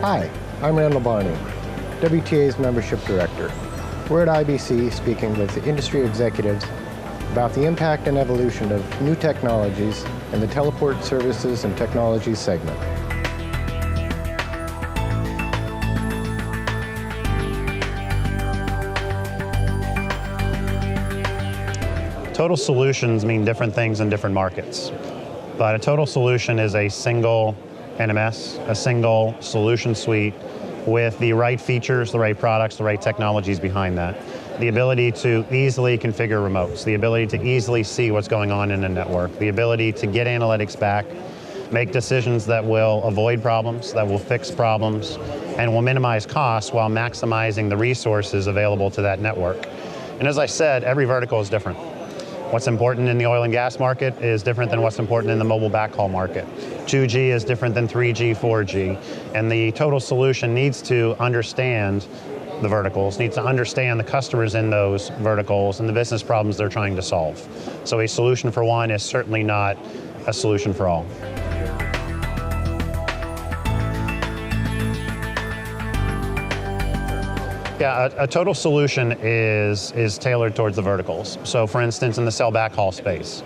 Hi, I'm Randall Barney, WTA's Membership Director. We're at IBC speaking with industry executives about the impact and evolution of new technologies in the teleport services and technologies segment. Total solutions mean different things in different markets, but a total solution is a single NMS, a single solution suite with the right features, the right products, the right technologies behind that. The ability to easily configure remotes, the ability to easily see what's going on in a network, the ability to get analytics back, make decisions that will avoid problems, that will fix problems, and will minimize costs while maximizing the resources available to that network. And as I said, every vertical is different. What's important in the oil and gas market is different than what's important in the mobile backhaul market. 2G is different than 3G, 4G, and the total solution needs to understand the verticals, needs to understand the customers in those verticals and the business problems they're trying to solve. So a solution for one is certainly not a solution for all. Yeah, a total solution is tailored towards the verticals. So for instance, in the cell backhaul space,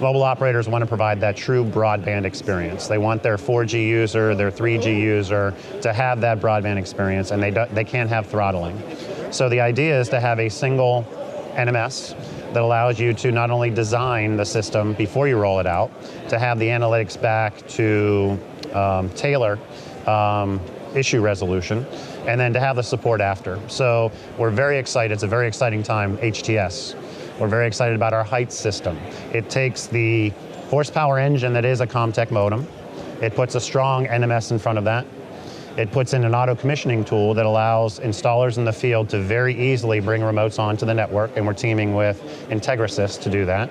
mobile operators want to provide that true broadband experience. They want their 4G user, their 3G user to have that broadband experience, and they can't have throttling. So the idea is to have a single NMS that allows you to not only design the system before you roll it out, to have the analytics back to tailor issue resolution, and then to have the support after. So we're very excited, it's a very exciting time, HTS. We're very excited about our Heights system. It takes the horsepower engine that is a Comtech modem, it puts a strong NMS in front of that, it puts in an auto commissioning tool that allows installers in the field to very easily bring remotes onto the network, and we're teaming with Integrasys to do that.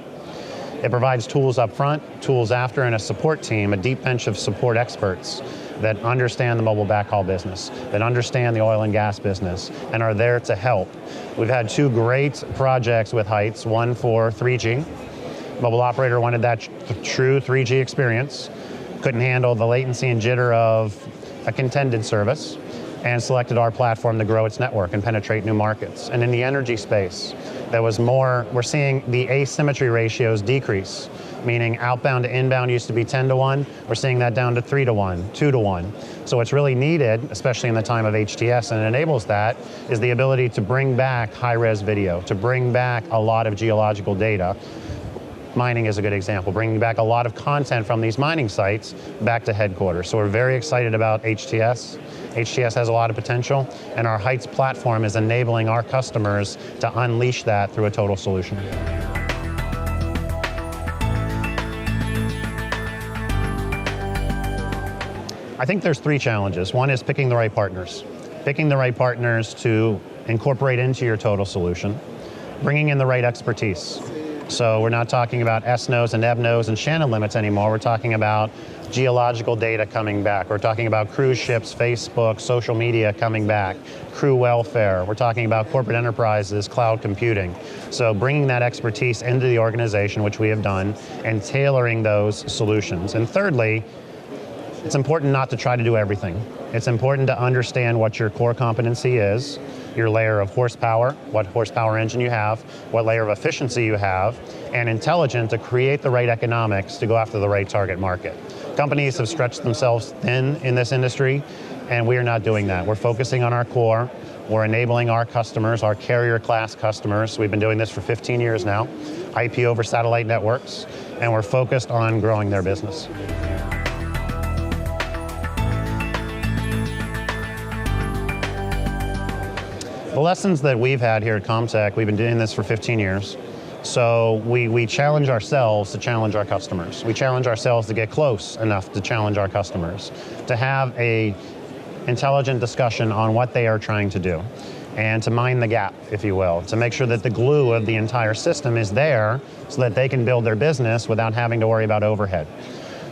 It provides tools up front, tools after, and a support team, a deep bench of support experts that understand the mobile backhaul business, that understand the oil and gas business, and are there to help. We've had two great projects with Heights, one for 3G. Mobile operator wanted that true 3G experience, couldn't handle the latency and jitter of a contended service, and selected our platform to grow its network and penetrate new markets. And in the energy space, there was more, we're seeing the asymmetry ratios decrease, meaning outbound to inbound used to be 10 to 1, we're seeing that down to 3 to 1, 2 to 1. So what's really needed, especially in the time of HTS, and it enables that, is the ability to bring back high-res video, to bring back a lot of geological data. Mining is a good example, bringing back a lot of content from these mining sites back to headquarters. So we're very excited about HTS. HTS has a lot of potential, and our Heights platform is enabling our customers to unleash that through a total solution. I think there's three challenges. One is picking the right partners. Picking the right partners to incorporate into your total solution. Bringing in the right expertise. So we're not talking about SNOs and EBNOs and Shannon limits anymore. We're talking about geological data coming back. We're talking about cruise ships, Facebook, social media coming back, crew welfare. We're talking about corporate enterprises, cloud computing. So bringing that expertise into the organization, which we have done, and tailoring those solutions. And thirdly, it's important not to try to do everything. It's important to understand what your core competency is, your layer of horsepower, what horsepower engine you have, what layer of efficiency you have, and intelligent to create the right economics to go after the right target market. Companies have stretched themselves thin in this industry, and we are not doing that. We're focusing on our core. We're enabling our customers, our carrier class customers. We've been doing this for 15 years now, IP over satellite networks, and we're focused on growing their business. The lessons that we've had here at Comtech, we've been doing this for 15 years. So we challenge ourselves to challenge our customers. We challenge ourselves to get close enough to challenge our customers, to have a intelligent discussion on what they are trying to do, and to mind the gap, if you will, to make sure that the glue of the entire system is there so that they can build their business without having to worry about overhead.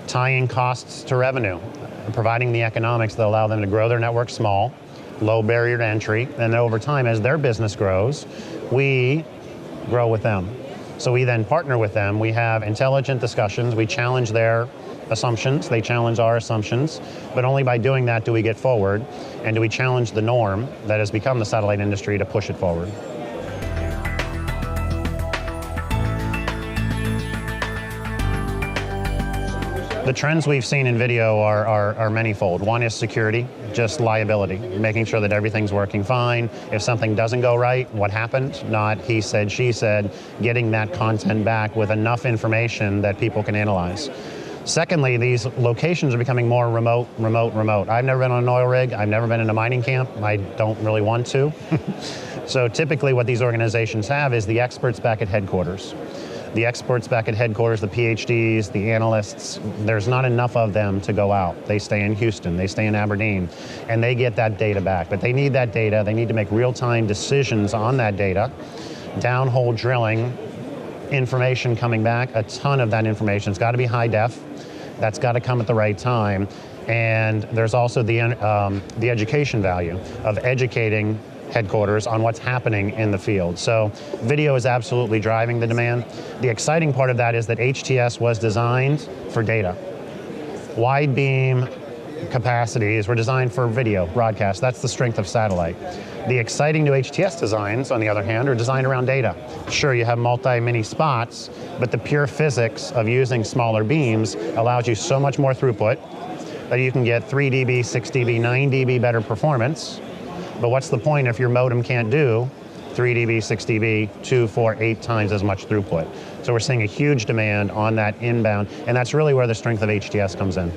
Tying costs to revenue, and providing the economics that allow them to grow their network small, low barrier to entry, and over time, as their business grows, we grow with them. So we then partner with them. We have intelligent discussions. We challenge their assumptions. They challenge our assumptions. But only by doing that do we get forward, and do we challenge the norm that has become the satellite industry to push it forward. The trends we've seen in video are manifold. One is security, just liability, making sure that everything's working fine. If something doesn't go right, what happened? Not he said, she said, getting that content back with enough information that people can analyze. Secondly, these locations are becoming more remote. I've never been on an oil rig. I've never been in a mining camp. I don't really want to. So typically what these organizations have is the experts back at headquarters. The experts back at headquarters, the PhDs, the analysts, there's not enough of them to go out. They stay in Houston, they stay in Aberdeen, and they get that data back. But they need that data, they need to make real-time decisions on that data. Downhole drilling, information coming back, a ton of that information. It's got to be high def, that's got to come at the right time. And there's also the education value of educating headquarters on what's happening in the field. So video is absolutely driving the demand. The exciting part of that is that HTS was designed for data. Wide beam capacities were designed for video broadcast. That's the strength of satellite. The exciting new HTS designs, on the other hand, are designed around data. Sure, you have multi-mini spots, but the pure physics of using smaller beams allows you so much more throughput that you can get 3 dB, 6 dB, 9 dB better performance. But what's the point if your modem can't do 3 dB, 6 dB, 2, 4, 8 times as much throughput? So we're seeing a huge demand on that inbound, and that's really where the strength of HTS comes in.